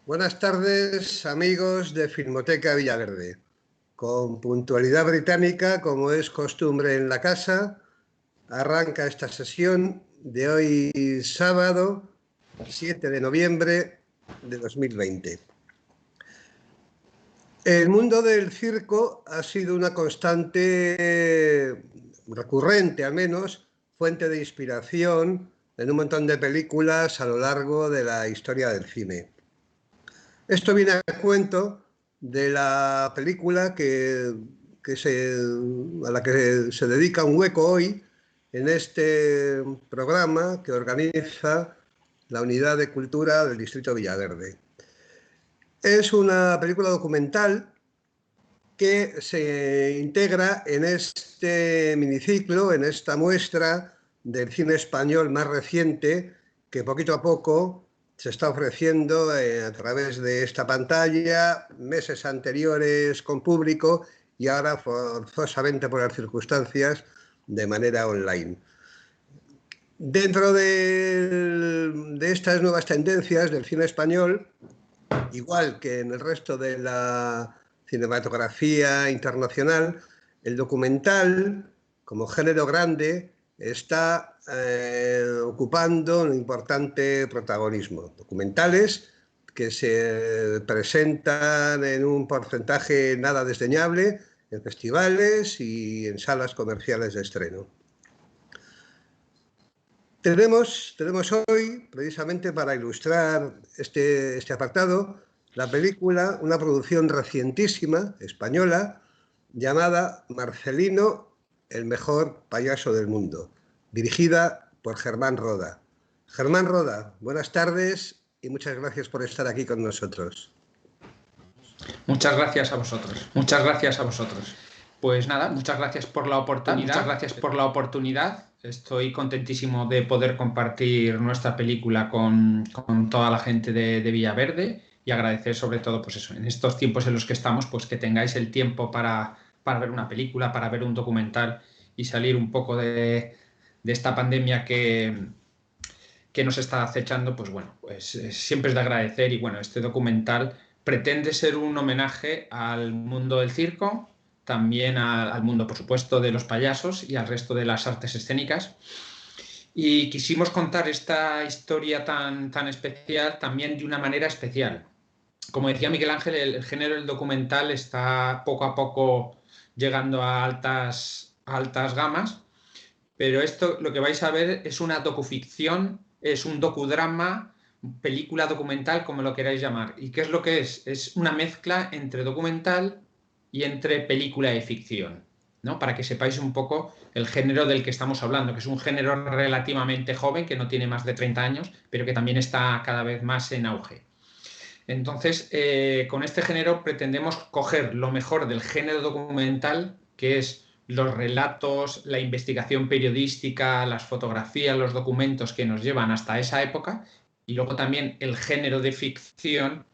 Buenas tardes, amigos de Filmoteca Villaverde. Con puntualidad británica, como es costumbre en la casa, arranca esta sesión de hoy sábado 7 de noviembre de 2020. El mundo del circo ha sido una constante, recurrente al menos, fuente de inspiración en un montón de películas a lo largo de la historia del cine. Esto viene a cuento de la película a la que se dedica un hueco hoy en este programa que organiza la Unidad de Cultura del Distrito Villaverde. Es una película documental que se integra en este miniciclo, en esta muestra del cine español más reciente que poquito a poco se está ofreciendo a través de esta pantalla, meses anteriores con público y ahora forzosamente por las circunstancias de manera online. Dentro de estas nuevas tendencias del cine español, igual que en el resto de la cinematografía internacional, el documental, como género grande, está ocupando un importante protagonismo. Documentales que se presentan en un porcentaje nada desdeñable en festivales y en salas comerciales de estreno. Tenemos hoy, precisamente para ilustrar este apartado, la película, una producción recientísima, española, llamada Marcelino, el mejor payaso del mundo, dirigida por Germán Roda. Germán Roda, buenas tardes y muchas gracias por estar aquí con nosotros. Muchas gracias a vosotros. Muchas gracias a vosotros. Pues nada, muchas gracias por la oportunidad. Estoy contentísimo de poder compartir nuestra película con toda la gente de Villaverde y agradecer sobre todo, pues eso, en estos tiempos en los que estamos, pues que tengáis el tiempo para ver una película, para ver un documental y salir un poco de esta pandemia que nos está acechando. Pues bueno, pues siempre es de agradecer. Y bueno, este documental pretende ser un homenaje al mundo del circo, también al mundo, por supuesto, de los payasos y al resto de las artes escénicas. Y quisimos contar esta historia tan especial también de una manera especial. Como decía Miguel Ángel, el género del documental está poco a poco llegando a altas gamas, pero esto lo que vais a ver es una docuficción, es un docudrama, película documental, como lo queráis llamar. ¿Y qué es lo que es? Es una mezcla entre documental y entre película de ficción, ¿no? Para que sepáis un poco el género del que estamos hablando, que es un género relativamente joven, que no tiene más de 30 años, pero que también está cada vez más en auge. Entonces, con este género pretendemos coger lo mejor del género documental, que es los relatos, la investigación periodística, las fotografías, los documentos que nos llevan hasta esa época, y luego también el género de ficción,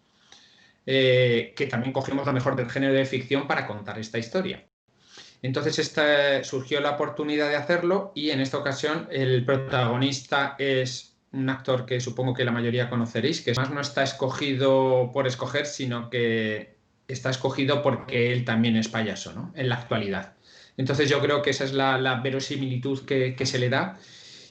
que también cogemos lo mejor del género de ficción para contar esta historia. Entonces surgió la oportunidad de hacerlo, y en esta ocasión el protagonista es un actor que supongo que la mayoría conoceréis, que además no está escogido por escoger, sino que está escogido porque él también es payaso, ¿no? En la actualidad. Entonces yo creo que esa es la verosimilitud que se le da.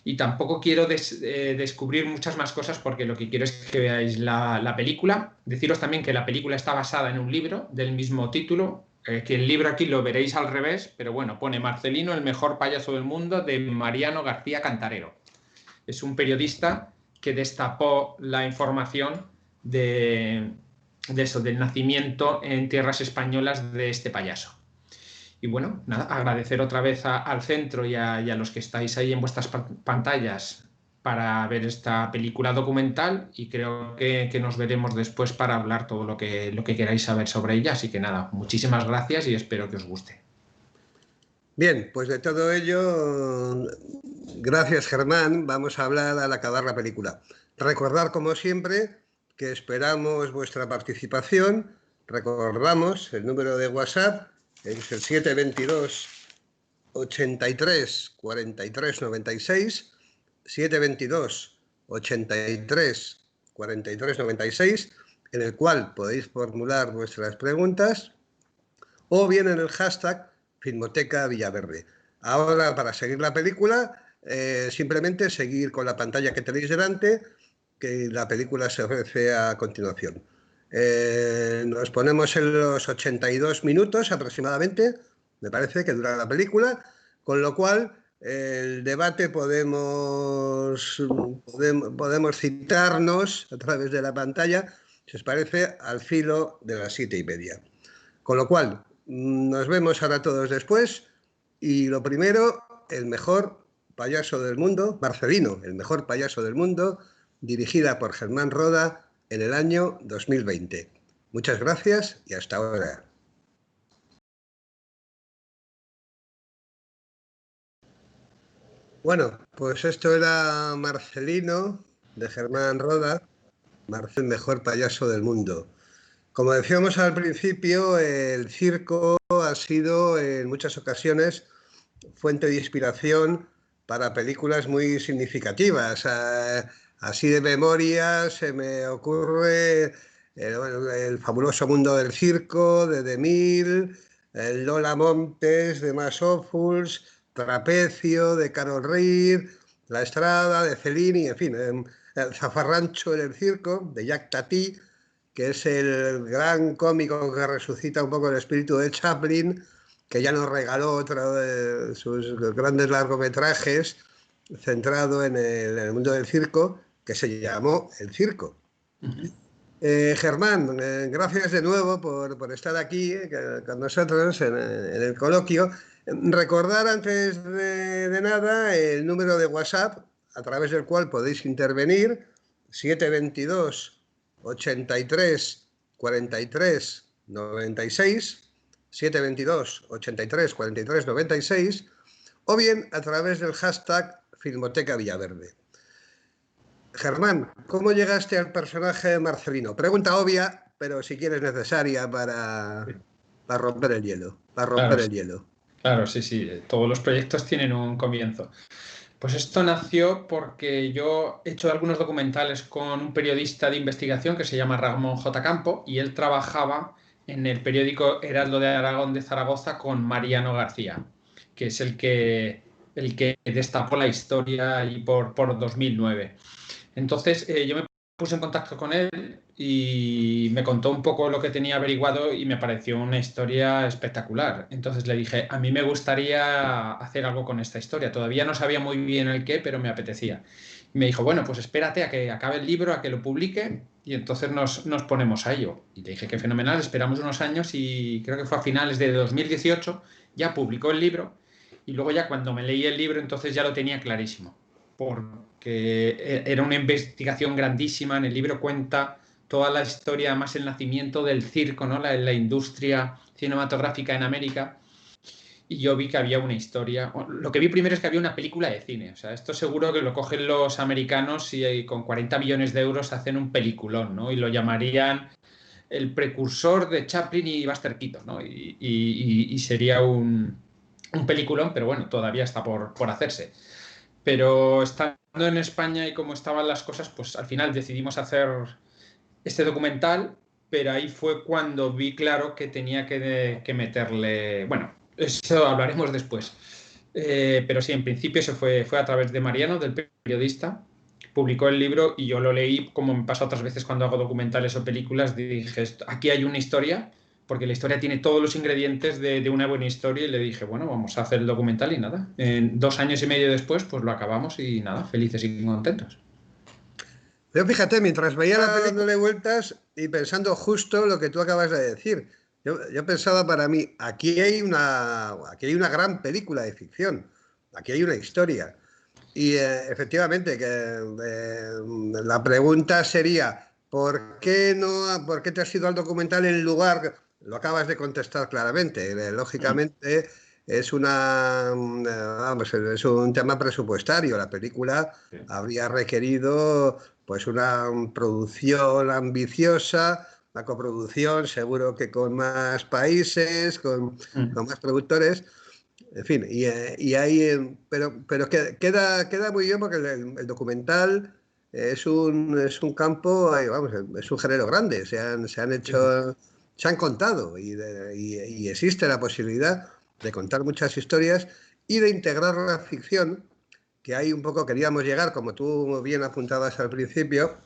Y tampoco quiero descubrir muchas más cosas, porque lo que quiero es que veáis la película. Deciros también que la película está basada en un libro del mismo título, que el libro aquí lo veréis al revés, pero bueno, pone Marcelino, el mejor payaso del mundo, de Mariano García Cantarero. Es un periodista que destapó la información de eso, del nacimiento en tierras españolas de este payaso. Y bueno, nada, agradecer otra vez al centro y a los que estáis ahí en vuestras pantallas para ver esta película documental, y creo que nos veremos después para hablar todo lo que queráis saber sobre ella. Así que nada, muchísimas gracias y espero que os guste. Bien, pues de todo ello, gracias Germán, vamos a hablar al acabar la película. Recordar, como siempre, que esperamos vuestra participación. Recordamos el número de WhatsApp, es el 722 83 43 96, 722 83 43 96, en el cual podéis formular vuestras preguntas, o bien en el hashtag Filmoteca Villaverde. Ahora, para seguir la película, simplemente seguir con la pantalla que tenéis delante, que la película se ofrece a continuación. Nos ponemos en los 82 minutos aproximadamente, me parece que dura la película, con lo cual el debate podemos citarnos a través de la pantalla, si os parece, al filo de las 7:30. Con lo cual, nos vemos ahora todos después, y lo primero, el mejor payaso del mundo, Marcelino, el mejor payaso del mundo, dirigida por Germán Roda en el año 2020. Muchas gracias y hasta ahora. Bueno, pues esto era Marcelino, de Germán Roda, el mejor payaso del mundo. Como decíamos al principio, el circo ha sido en muchas ocasiones fuente de inspiración para películas muy significativas. Así de memoria se me ocurre el fabuloso mundo del circo de DeMille, el Lola Montes de Masófuls, Trapecio de Carol Reed, La Estrada de Fellini, en fin, el Zafarrancho en el circo de Jacques Tati, que es el gran cómico que resucita un poco el espíritu de Chaplin, que ya nos regaló otro de sus grandes largometrajes centrado en el mundo del circo, que se llamó El Circo. Germán, gracias de nuevo por estar aquí con nosotros en el coloquio. Recordar antes de nada el número de WhatsApp a través del cual podéis intervenir, 722 83 43 96, 722 83 43 96, o bien a través del hashtag Filmoteca Villaverde. Germán, ¿cómo llegaste al personaje de Marcelino? Pregunta obvia, pero si quieres necesaria para romper el hielo. Claro, sí. Todos los proyectos tienen un comienzo. Pues esto nació porque yo he hecho algunos documentales con un periodista de investigación que se llama Ramón J. Campo, y él trabajaba en el periódico Heraldo de Aragón de Zaragoza con Mariano García, que es el que destapó la historia allí por 2009. Entonces yo me puse en contacto con él y me contó un poco lo que tenía averiguado y me pareció una historia espectacular. Entonces le dije, a mí me gustaría hacer algo con esta historia. Todavía no sabía muy bien el qué, pero me apetecía. Y me dijo, bueno, pues espérate a que acabe el libro, a que lo publique, y entonces nos ponemos a ello. Y le dije que fenomenal, esperamos unos años, y creo que fue a finales de 2018, ya publicó el libro, y luego ya cuando me leí el libro entonces ya lo tenía clarísimo, porque era una investigación grandísima. En el libro cuenta toda la historia, más el nacimiento del circo, ¿no? La industria cinematográfica en América. Y yo vi que había una historia. Lo que vi primero es que había una película de cine. O sea, esto seguro que lo cogen los americanos y con 40 millones de euros hacen un peliculón, ¿no? Y lo llamarían el precursor de Chaplin y Buster Keaton, ¿no? Y sería un peliculón, pero bueno, todavía está por hacerse. Pero estando en España y como estaban las cosas, pues al final decidimos hacer este documental, pero ahí fue cuando vi claro que tenía que meterle... Bueno, eso hablaremos después. Pero sí, en principio se fue a través de Mariano, del periodista. Publicó el libro y yo lo leí, como me pasa otras veces cuando hago documentales o películas. Dije, aquí hay una historia, porque la historia tiene todos los ingredientes de una buena historia, y le dije, bueno, vamos a hacer el documental, y nada. 2 años y medio después, pues lo acabamos y nada, felices y contentos. Pero fíjate, mientras veía la película dándole vueltas y pensando justo lo que tú acabas de decir, yo pensaba para mí, aquí hay una gran película de ficción, aquí hay una historia. Y efectivamente, la pregunta sería, ¿por qué te has ido al documental en lugar? Lo acabas de contestar claramente. Lógicamente es es un tema presupuestario. La película habría requerido pues una producción ambiciosa, una coproducción, seguro que con más países, con más productores. En fin, pero queda muy bien porque el documental es un campo, vamos, es un género grande, se han hecho, se han contado y existe la posibilidad de contar muchas historias y de integrar la ficción, que ahí un poco queríamos llegar, como tú bien apuntabas al principio.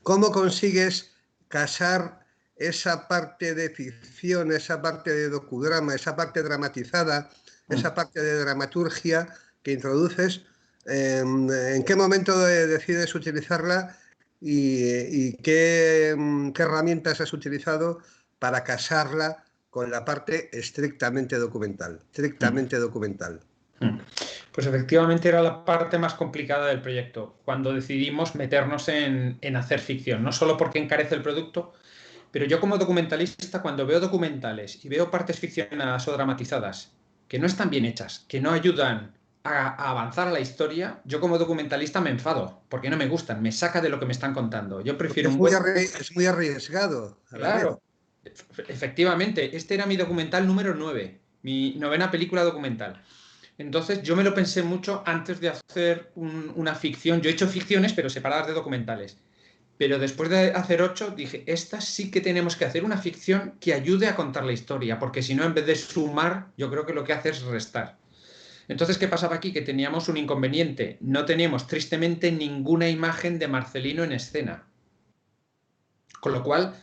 ¿Cómo consigues casar esa parte de ficción, esa parte de docudrama, esa parte dramatizada, esa parte de dramaturgia que introduces? ¿En qué momento decides utilizarla y qué herramientas has utilizado para casarla con la parte estrictamente documental? Estrictamente documental. Pues efectivamente era la parte más complicada del proyecto, cuando decidimos meternos en hacer ficción, no solo porque encarece el producto, pero yo como documentalista, cuando veo documentales y veo partes ficcionadas o dramatizadas que no están bien hechas, que no ayudan a avanzar a la historia, yo como documentalista me enfado, porque no me gustan, me saca de lo que me están contando. Yo prefiero un buen... Es muy arriesgado a la vez. Claro, efectivamente, este era mi documental número 9, mi novena película documental. Entonces yo me lo pensé mucho antes de hacer una ficción. Yo he hecho ficciones, pero separadas de documentales. Pero después de hacer 8, dije, esta sí que tenemos que hacer una ficción que ayude a contar la historia, porque si no, en vez de sumar, yo creo que lo que hace es restar. Entonces, ¿qué pasaba aquí? Que teníamos un inconveniente. No teníamos, tristemente, ninguna imagen de Marcelino en escena. Con lo cual,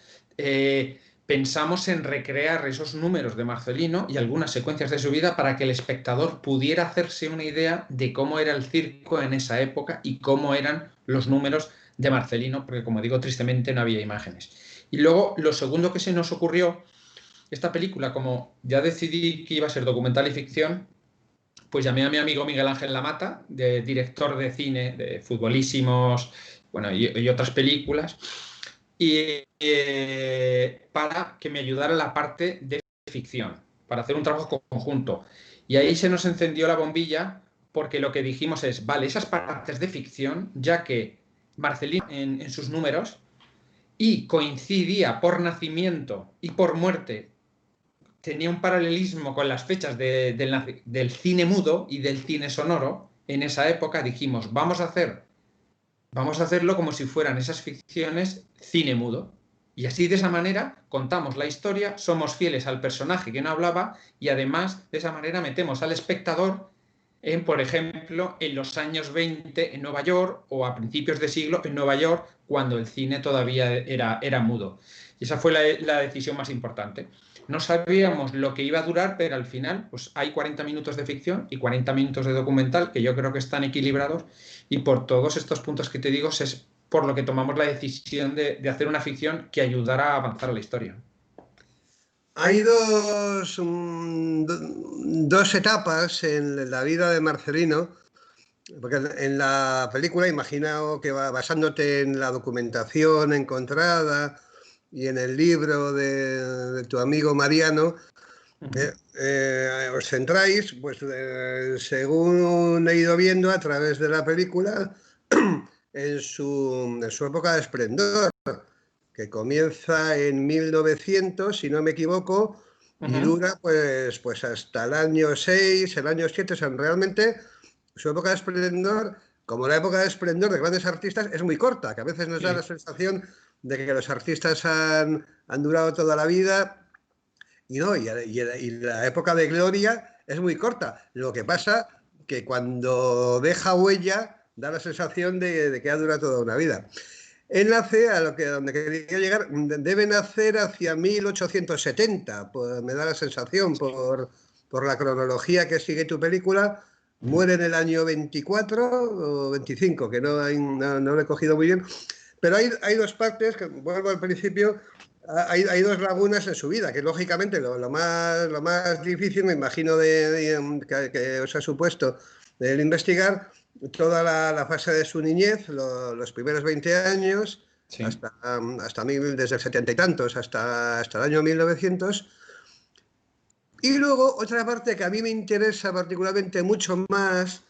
pensamos en recrear esos números de Marcelino y algunas secuencias de su vida para que el espectador pudiera hacerse una idea de cómo era el circo en esa época y cómo eran los números de Marcelino, porque como digo, tristemente no había imágenes. Y luego, lo segundo que se nos ocurrió, esta película, como ya decidí que iba a ser documental y ficción, pues llamé a mi amigo Miguel Ángel Lamata, director de cine, de Futbolísimos, bueno, y otras películas, y para que me ayudara en la parte de ficción, para hacer un trabajo conjunto. Y ahí se nos encendió la bombilla porque lo que dijimos es, vale, esas partes de ficción, ya que Marcelino en sus números y coincidía por nacimiento y por muerte, tenía un paralelismo con las fechas del cine mudo y del cine sonoro, en esa época dijimos, vamos a hacerlo como si fueran esas ficciones cine mudo. Y así de esa manera contamos la historia, somos fieles al personaje que no hablaba y además de esa manera metemos al espectador en, por ejemplo, en los años 20 en Nueva York o a principios de siglo en Nueva York cuando el cine todavía era mudo. Y esa fue la decisión más importante. No sabíamos lo que iba a durar, pero al final pues hay 40 minutos de ficción y 40 minutos de documental que yo creo que están equilibrados y por todos estos puntos que te digo es por lo que tomamos la decisión de hacer una ficción que ayudara a avanzar a la historia. Hay dos etapas en la vida de Marcelino, porque en la película imagino que basándote en la documentación encontrada y en el libro de tu amigo Mariano, os centráis, pues según he ido viendo a través de la película, en su época de esplendor, que comienza en 1900, si no me equivoco, y dura pues hasta el año 6, el año 7, o sea, realmente su época de esplendor, como la época de esplendor de grandes artistas, es muy corta, que a veces nos da la sensación de que los artistas han durado toda la vida y no, y la época de gloria es muy corta. Lo que pasa que cuando deja huella da la sensación de que ha durado toda una vida. Enlace a donde quería llegar, debe nacer hacia 1870, pues me da la sensación, por la cronología que sigue tu película. Muere en el año 24 o 25, que no lo he cogido muy bien. Pero hay dos partes, que vuelvo al principio, hay dos lagunas en su vida, que lógicamente lo más difícil, me imagino, que os ha supuesto el investigar toda la fase de su niñez, los primeros 20 años, sí, desde el 70 y tantos hasta el año 1900. Y luego otra parte que a mí me interesa particularmente mucho más,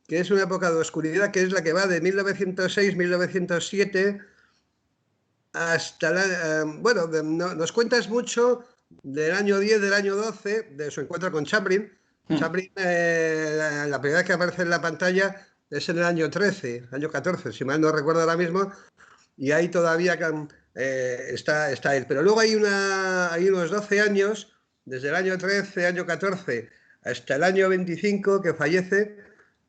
que es una época de oscuridad, que es la que va de 1906-1907 hasta bueno, nos cuentas mucho del año 10, del año 12, de su encuentro con Chaplin. Chaplin, la primera vez que aparece en la pantalla, es en el año 13, año 14, si mal no recuerdo ahora mismo, y ahí todavía está él. Pero luego hay unos 12 años, desde el año 13, año 14, hasta el año 25, que fallece,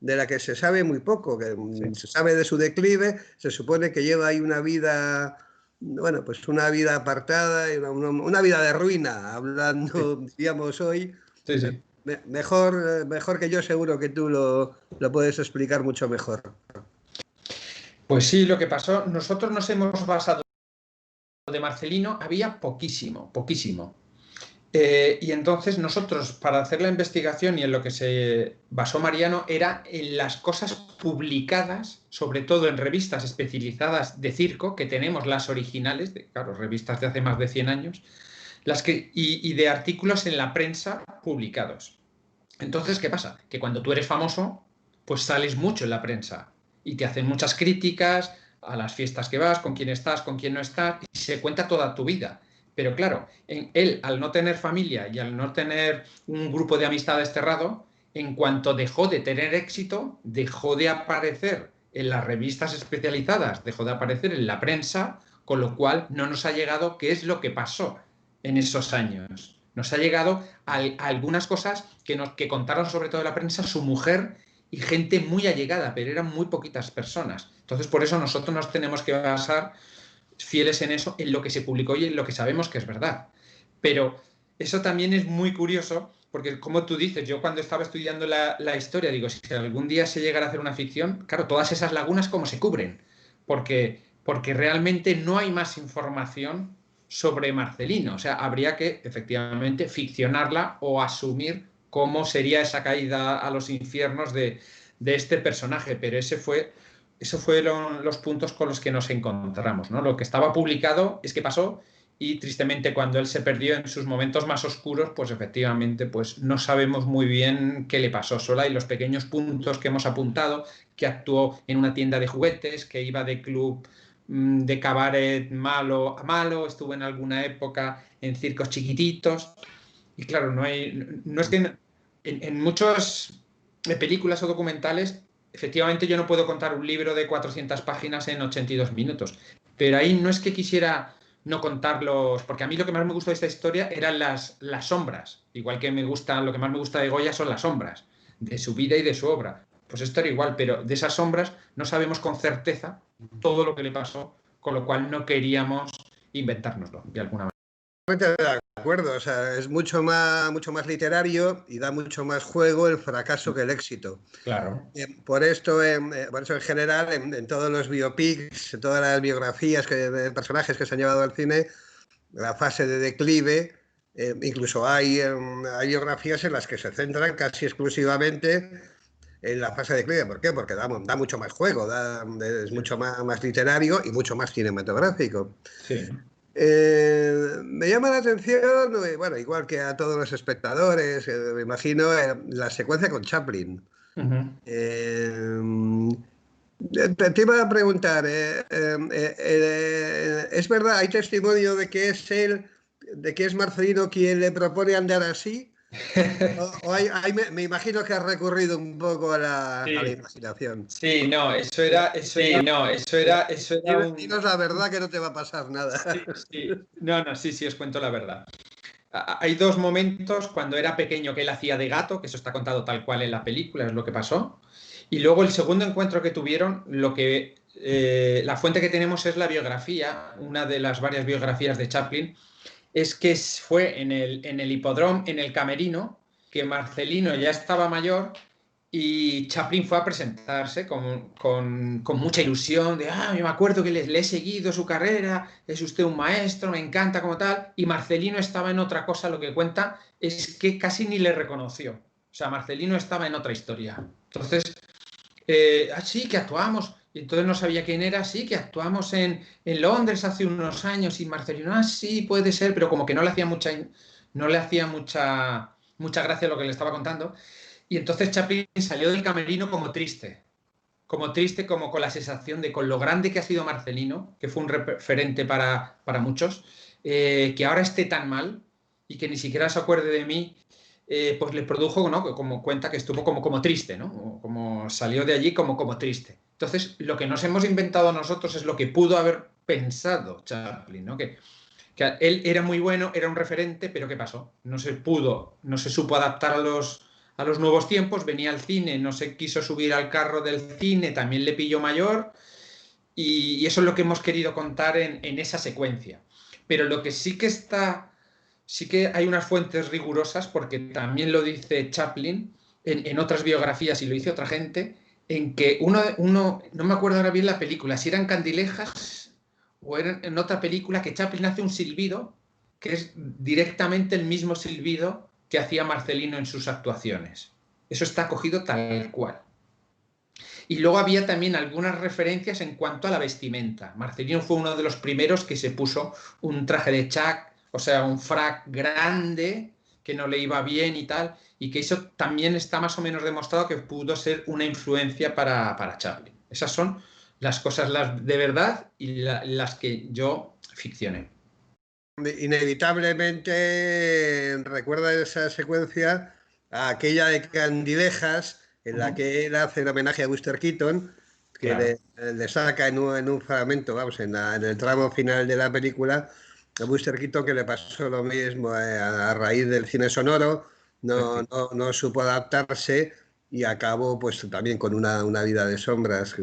de la que se sabe muy poco, que se sabe de su declive, se supone que lleva ahí una vida, bueno, pues una vida apartada, y una vida de ruina, hablando, diríamos hoy. Sí, sí. Mejor que yo, seguro que tú lo puedes explicar mucho mejor. Pues sí, lo que pasó, nosotros nos hemos basado de Marcelino, había poquísimo, poquísimo. Y entonces nosotros, para hacer la investigación y en lo que se basó Mariano, era en las cosas publicadas, sobre todo en revistas especializadas de circo, que tenemos las originales, claro, revistas de hace más de 100 años, y de artículos en la prensa publicados. Entonces, ¿qué pasa? Que cuando tú eres famoso, pues sales mucho en la prensa y te hacen muchas críticas a las fiestas que vas, con quién estás, con quién no estás, y se cuenta toda tu vida. Pero claro, él, al no tener familia y al no tener un grupo de amistades cerrado, en cuanto dejó de tener éxito, dejó de aparecer en las revistas especializadas, dejó de aparecer en la prensa, con lo cual no nos ha llegado qué es lo que pasó en esos años. Nos ha llegado a algunas cosas que contaron, sobre todo en la prensa, su mujer y gente muy allegada, pero eran muy poquitas personas. Entonces, por eso nosotros nos tenemos que basar, fieles en eso, en lo que se publicó y en lo que sabemos que es verdad. Pero eso también es muy curioso, porque como tú dices, yo cuando estaba estudiando la historia, digo, si algún día se llegara a hacer una ficción, claro, todas esas lagunas, ¿cómo se cubren? Porque realmente no hay más información sobre Marcelino. O sea, habría que efectivamente ficcionarla o asumir cómo sería esa caída a los infiernos de este personaje. Pero esos fueron los puntos con los que nos encontramos, ¿no? Lo que estaba publicado es que pasó, y tristemente cuando él se perdió en sus momentos más oscuros, pues efectivamente pues no sabemos muy bien qué le pasó. Solo hay los pequeños puntos que hemos apuntado, que actuó en una tienda de juguetes, que iba de club de cabaret malo a malo, estuvo en alguna época en circos chiquititos, y claro, no es que en muchas películas o documentales, efectivamente yo no puedo contar un libro de 400 páginas en 82 minutos, pero ahí no es que quisiera no contarlos, porque a mí lo que más me gustó de esta historia eran las sombras, igual que lo que más me gusta de Goya son las sombras, de su vida y de su obra. Pues esto era igual, pero de esas sombras no sabemos con certeza todo lo que le pasó, con lo cual no queríamos inventárnoslo de alguna manera. De acuerdo, o sea, es mucho más literario y da mucho más juego el fracaso que el éxito. Claro. Por eso en general, en todos los biopics, en todas las biografías de personajes que se han llevado al cine, la fase de declive, incluso hay biografías en las que se centran casi exclusivamente en la fase de declive. ¿Por qué? Porque da mucho más juego, es mucho más literario y mucho más cinematográfico. Sí. Me llama la atención, bueno, igual que a todos los espectadores, me imagino, la secuencia con Chaplin. Te iba a preguntar, ¿es verdad, hay testimonio de que es él, de que es Marcelino quien le propone andar así? Me imagino que has recurrido un poco a la imaginación. Sí, no, eso era Dinos la verdad, que no te va a pasar nada. Sí. No, sí, os cuento la verdad. Hay dos momentos cuando era pequeño que él hacía de gato, que eso está contado tal cual en la película, es lo que pasó. Y luego el segundo encuentro que tuvieron, la fuente que tenemos es la biografía, una de las varias biografías de Chaplin, es que fue en el hipódromo, en el camerino, que Marcelino ya estaba mayor y Chaplin fue a presentarse con mucha ilusión de, me acuerdo que le he seguido su carrera, es usted un maestro, me encanta como tal, y Marcelino estaba en otra cosa. Lo que cuenta es que casi ni le reconoció. O sea, Marcelino estaba en otra historia. Entonces, sí, que actuamos. Y entonces no sabía quién era, sí, que actuamos en Londres hace unos años, y Marcelino, sí, puede ser, pero como que no le hacía mucha gracia lo que le estaba contando. Y entonces Chaplin salió del camerino como triste, como con la sensación de con lo grande que ha sido Marcelino, que fue un referente para muchos, que ahora esté tan mal y que ni siquiera se acuerde de mí, pues le produjo, ¿no? Como cuenta que estuvo como triste, ¿no? Como salió de allí como triste. Entonces, lo que nos hemos inventado nosotros es lo que pudo haber pensado Chaplin, ¿no? Que él era muy bueno, era un referente, pero ¿qué pasó? No se supo adaptar a los nuevos tiempos, venía al cine, no se quiso subir al carro del cine, también le pilló mayor, y eso es lo que hemos querido contar en esa secuencia. Pero lo que sí que hay unas fuentes rigurosas, porque también lo dice Chaplin en otras biografías y lo dice otra gente, en que no me acuerdo ahora bien la película, si eran Candilejas o era en otra película, que Chaplin hace un silbido que es directamente el mismo silbido que hacía Marcelino en sus actuaciones. Eso está cogido tal cual. Y luego había también algunas referencias en cuanto a la vestimenta. Marcelino fue uno de los primeros que se puso un traje de chac, o sea, un frac grande que no le iba bien y tal, y que eso también está más o menos demostrado que pudo ser una influencia para Chaplin. Esas son las cosas las de verdad y las que yo ficcioné. Inevitablemente recuerda esa secuencia a aquella de Candilejas, en la que él hace el homenaje a Buster Keaton, que Claro. le saca en un fragmento, vamos, en el tramo final de la película, a Buster Keaton, que le pasó lo mismo a raíz del cine sonoro, no supo adaptarse y acabó pues también con una vida de sombras.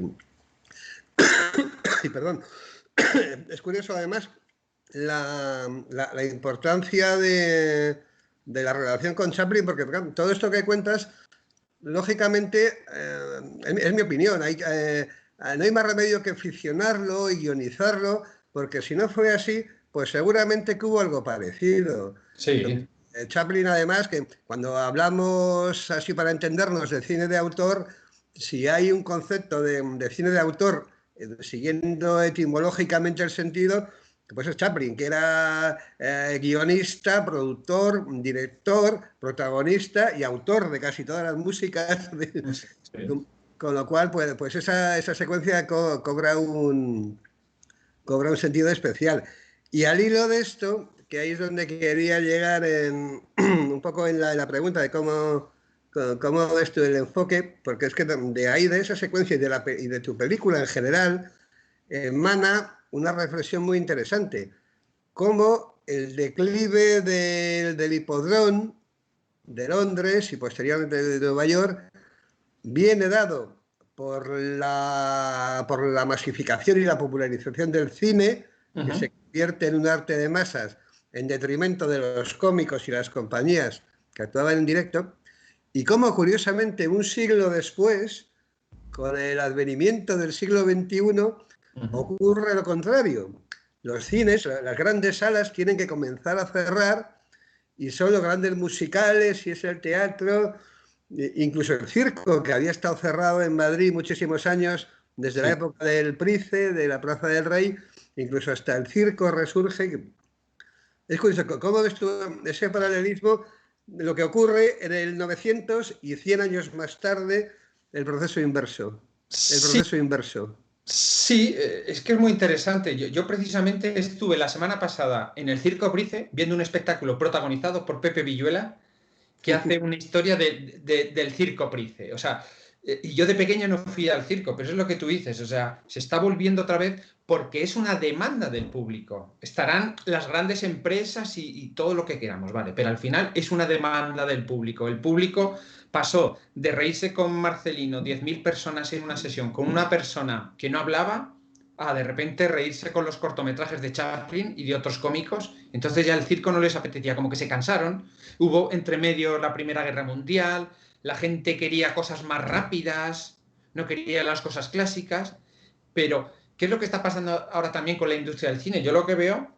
Y perdón, es curioso además la importancia de la relación con Chaplin, porque todo esto que cuentas, lógicamente, es mi opinión, no hay más remedio que ficcionarlo y guionizarlo, porque si no fue así, pues seguramente que hubo algo parecido. Sí. Chaplin, además, que cuando hablamos así para entendernos de cine de autor, si hay un concepto de cine de autor, siguiendo etimológicamente el sentido, pues es Chaplin, que era guionista, productor, director, protagonista y autor de casi todas las músicas. Sí. Con lo cual, pues esa secuencia cobra un sentido especial. Y al hilo de esto, que ahí es donde quería llegar un poco en la pregunta de cómo ves tú el enfoque, porque es que de ahí, de esa secuencia y de tu película en general, emana una reflexión muy interesante. Cómo el declive del hipodrón de Londres y posteriormente de Nueva York viene dado por la masificación y la popularización del cine, que se convierte en un arte de masas en detrimento de los cómicos y las compañías que actuaban en directo, y cómo curiosamente un siglo después, con el advenimiento del siglo XXI, ocurre lo contrario. Los cines, las grandes salas, tienen que comenzar a cerrar y son los grandes musicales y es el teatro, incluso el circo, que había estado cerrado en Madrid muchísimos años, desde la época del Price, de la Plaza del Rey, incluso hasta el circo resurge. Es curioso, ¿cómo ves tú ese paralelismo? Lo que ocurre en el 900 y 100 años más tarde, el proceso inverso. El Sí, proceso inverso. sí, es que es muy interesante. Yo precisamente estuve la semana pasada en el Circo Price viendo un espectáculo protagonizado por Pepe Villuela que hace una historia del Circo Price. O sea, y yo de pequeño no fui al circo, pero es lo que tú dices. O sea, se está volviendo otra vez porque es una demanda del público. Estarán las grandes empresas y todo lo que queramos, ¿vale? Pero al final es una demanda del público. El público pasó de reírse con Marcelino 10.000 personas en una sesión con una persona que no hablaba a de repente reírse con los cortometrajes de Chaplin y de otros cómicos. Entonces ya el circo no les apetecía, como que se cansaron. Hubo entre medio la Primera Guerra Mundial, la gente quería cosas más rápidas, no quería las cosas clásicas, pero ¿qué es lo que está pasando ahora también con la industria del cine? Yo lo que veo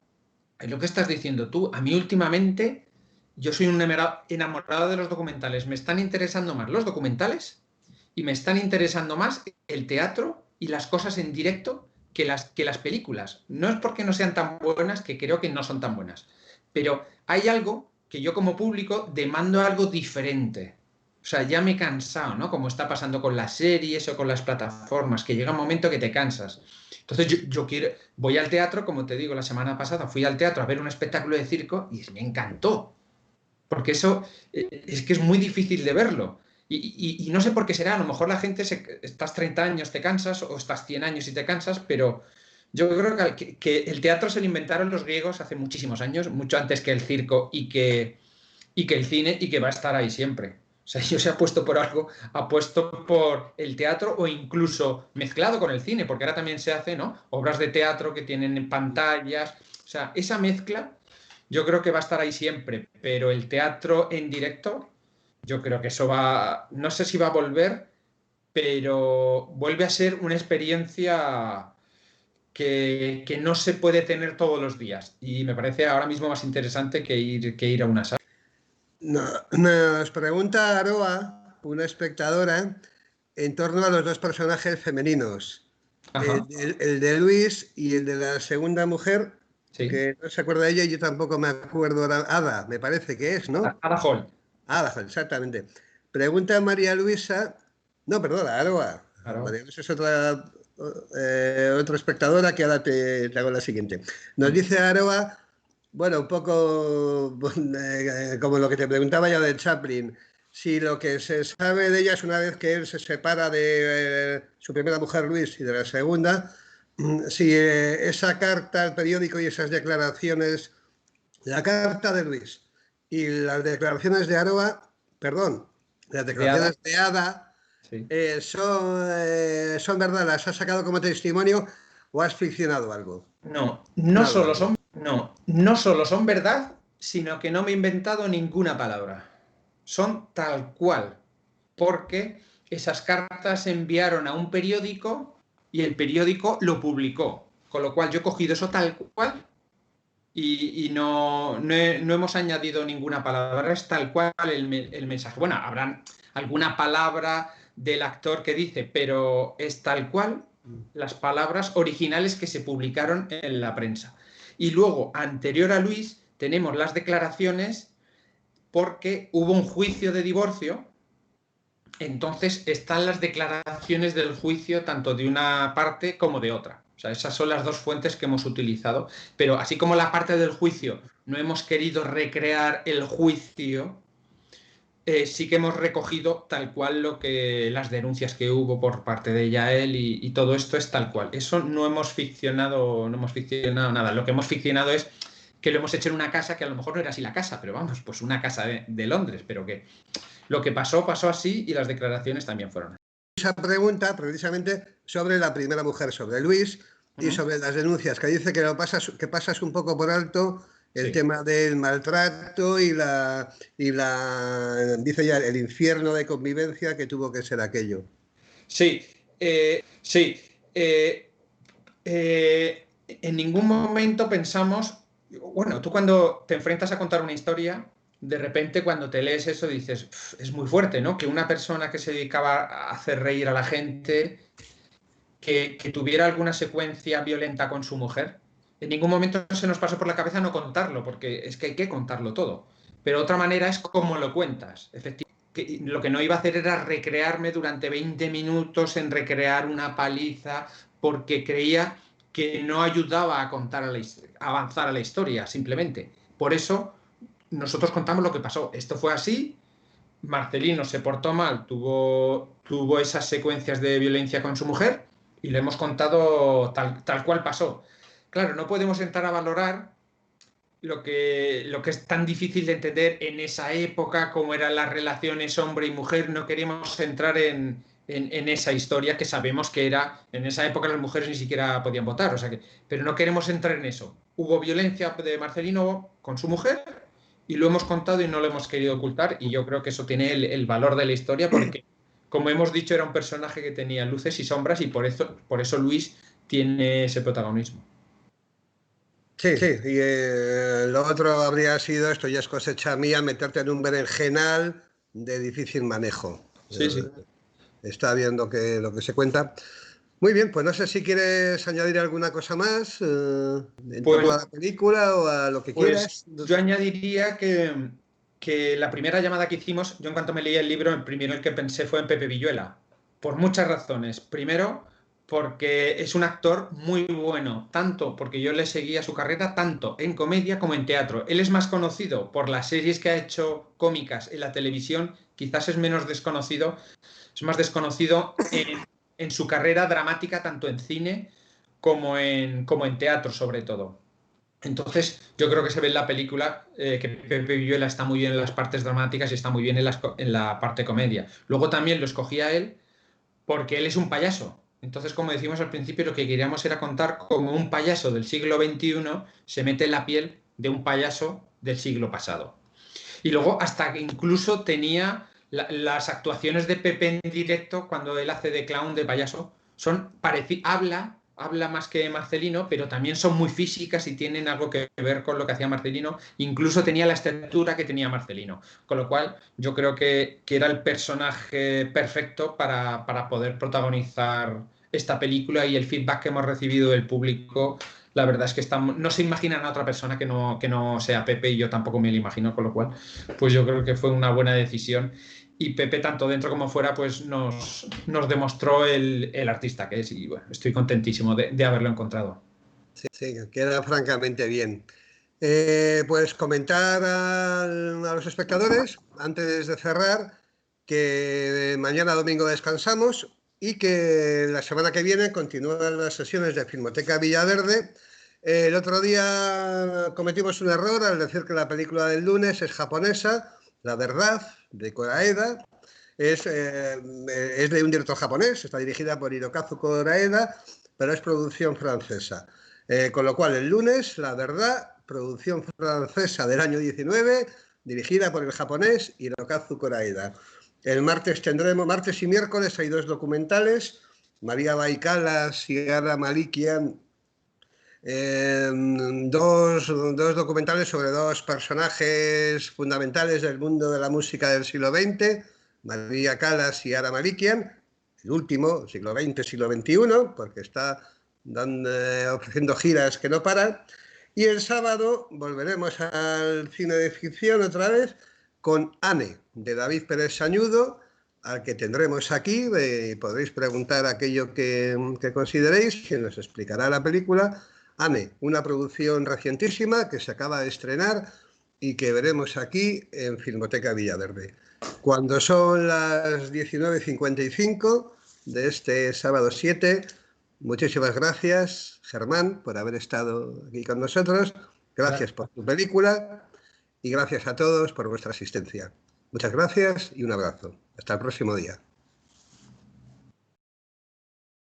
es lo que estás diciendo tú. A mí últimamente, yo soy un enamorado de los documentales. Me están interesando más los documentales y me están interesando más el teatro y las cosas en directo que las películas. No es porque no sean tan buenas, que creo que no son tan buenas, pero hay algo que yo como público demando algo diferente. O sea, ya me he cansado, ¿no? Como está pasando con las series o con las plataformas, que llega un momento que te cansas. Entonces yo voy al teatro, como te digo, la semana pasada fui al teatro a ver un espectáculo de circo y me encantó. porque eso es que es muy difícil de verlo. Y no sé por qué será, a lo mejor la gente, estás 30 años, te cansas, o estás 100 años y te cansas, pero yo creo que el teatro se lo inventaron los griegos hace muchísimos años, mucho antes que el circo y que el cine, y que va a estar ahí siempre. O sea, yo se ha puesto por algo, ha puesto por el teatro, o incluso mezclado con el cine, porque ahora también se hace, ¿no?, obras de teatro que tienen pantallas. O sea, esa mezcla yo creo que va a estar ahí siempre, pero el teatro en directo, yo creo que eso va, no sé si va a volver, pero vuelve a ser una experiencia que no se puede tener todos los días, y me parece ahora mismo más interesante que ir a una sala. Nos pregunta Aroa, una espectadora, en torno a los dos personajes femeninos, el de Luis y el de la segunda mujer, Sí. que no se acuerda de ella y yo tampoco me acuerdo. Ada, me parece que es, ¿no? Ada Hall. Ada Hall, exactamente. Pregunta María Luisa, no, perdona, Aroa. María Luisa es otra espectadora, que ahora te hago la siguiente. Nos dice Aroa, bueno, un poco como lo que te preguntaba ya de Chaplin, si lo que se sabe de ella es una vez que él se separa de su primera mujer, Luis, y de la segunda, si esa carta al periódico y esas declaraciones, la carta de Luis y las declaraciones de Aroa, perdón, las declaraciones de Ada, sí, son verdad, ¿las has sacado como testimonio o has ficcionado algo? No solo son verdad, sino que no me he inventado ninguna palabra. Son tal cual, porque esas cartas se enviaron a un periódico y el periódico lo publicó, con lo cual yo he cogido eso tal cual y no hemos añadido ninguna palabra, es tal cual el mensaje. Bueno, habrán alguna palabra del actor que dice, pero es tal cual las palabras originales que se publicaron en la prensa. Y luego, anterior a Luis, tenemos las declaraciones, porque hubo un juicio de divorcio. Entonces están las declaraciones del juicio tanto de una parte como de otra. O sea, esas son las dos fuentes que hemos utilizado. Pero así como la parte del juicio no hemos querido recrear el juicio, sí que hemos recogido tal cual las denuncias que hubo por parte de Yael, y todo esto es tal cual. Eso no hemos ficcionado nada. Lo que hemos ficcionado es que lo hemos hecho en una casa que a lo mejor no era así la casa, pero vamos, pues una casa de Londres, pero que lo que pasó así, y las declaraciones también fueron así. Esa pregunta precisamente sobre la primera mujer, sobre Luis, y sobre las denuncias, que dice que pasas un poco por alto el tema del maltrato y dice ya, el infierno de convivencia que tuvo que ser aquello. Sí. En ningún momento pensamos, bueno, tú cuando te enfrentas a contar una historia, de repente cuando te lees eso dices, es muy fuerte, ¿no? Que una persona que se dedicaba a hacer reír a la gente, que tuviera alguna secuencia violenta con su mujer, en ningún momento se nos pasó por la cabeza no contarlo, porque es que hay que contarlo todo. Pero otra manera es cómo lo cuentas. Efectivamente, lo que no iba a hacer era recrearme durante 20 minutos en recrear una paliza, porque creía que no ayudaba a avanzar a la historia, simplemente. Por eso nosotros contamos lo que pasó. Esto fue así. Marcelino se portó mal, tuvo esas secuencias de violencia con su mujer, y le hemos contado tal cual pasó. Claro, no podemos entrar a valorar lo que es tan difícil de entender en esa época, cómo eran las relaciones hombre y mujer. No queremos entrar en esa historia, que sabemos que en esa época las mujeres ni siquiera podían votar, o sea pero no queremos entrar en eso. Hubo violencia de Marcelino con su mujer, y lo hemos contado y no lo hemos querido ocultar, y yo creo que eso tiene el valor de la historia, porque, como hemos dicho, era un personaje que tenía luces y sombras, y por eso Luis tiene ese protagonismo. Sí, y lo otro habría sido, esto ya es cosecha mía, meterte en un berenjenal de difícil manejo. Sí. Está viendo lo que se cuenta. Muy bien, pues no sé si quieres añadir alguna cosa más en torno a la película o a lo que quieras. Yo añadiría que la primera llamada que hicimos, yo en cuanto me leí el libro, el primero el que pensé fue en Pepe Villuela, por muchas razones. Primero, porque es un actor muy bueno, tanto porque yo le seguía su carrera tanto en comedia como en teatro. Él es más conocido por las series que ha hecho cómicas en la televisión, quizás es menos desconocido, es más desconocido en su carrera dramática, tanto en cine como en teatro, sobre todo. Entonces, yo creo que se ve en la película que Pepe Villuela está muy bien en las partes dramáticas y está muy bien en la parte comedia. Luego también lo escogía él porque él es un payaso. Entonces, como decimos al principio, lo que queríamos era contar cómo un payaso del siglo XXI se mete en la piel de un payaso del siglo pasado. Y luego hasta que incluso tenía las actuaciones de Pepe en directo cuando él hace de clown, de payaso, son habla más que Marcelino, pero también son muy físicas y tienen algo que ver con lo que hacía Marcelino. Incluso tenía la estatura que tenía Marcelino. Con lo cual, yo creo que era el personaje perfecto para poder protagonizar esta película, y el feedback que hemos recibido del público, la verdad es que no se imaginan a otra persona que no sea Pepe, y yo tampoco me lo imagino, con lo cual, pues yo creo que fue una buena decisión. Y Pepe, tanto dentro como fuera, pues nos demostró el artista que es, y bueno, estoy contentísimo de haberlo encontrado. Sí, queda francamente bien. Pues comentar a los espectadores, antes de cerrar, que mañana domingo descansamos y que la semana que viene continúan las sesiones de Filmoteca Villaverde. El otro día cometimos un error al decir que la película del lunes es japonesa, La Verdad, de Koreeda. Es de un director japonés, está dirigida por Hirokazu Koreeda, pero es producción francesa. Con lo cual, el lunes, La Verdad, producción francesa del año 19, dirigida por el japonés Hirokazu Koreeda. El martes martes y miércoles hay dos documentales, María Baikalas y Ara Malikian, dos documentales sobre dos personajes fundamentales del mundo de la música del siglo XX, María Callas y Ara Malikian, el último, siglo XX, siglo XXI, porque está ofreciendo giras que no paran. Y el sábado volveremos al cine de ficción otra vez con Anne, de David Pérez Sañudo, al que tendremos aquí. Podréis preguntar aquello que consideréis, quien nos explicará la película. Anne, una producción recientísima que se acaba de estrenar y que veremos aquí en Filmoteca Villaverde. Cuando son las 19:55 de este sábado 7, muchísimas gracias, Germán, por haber estado aquí con nosotros. Gracias por tu película y gracias a todos por vuestra asistencia. Muchas gracias y un abrazo. Hasta el próximo día.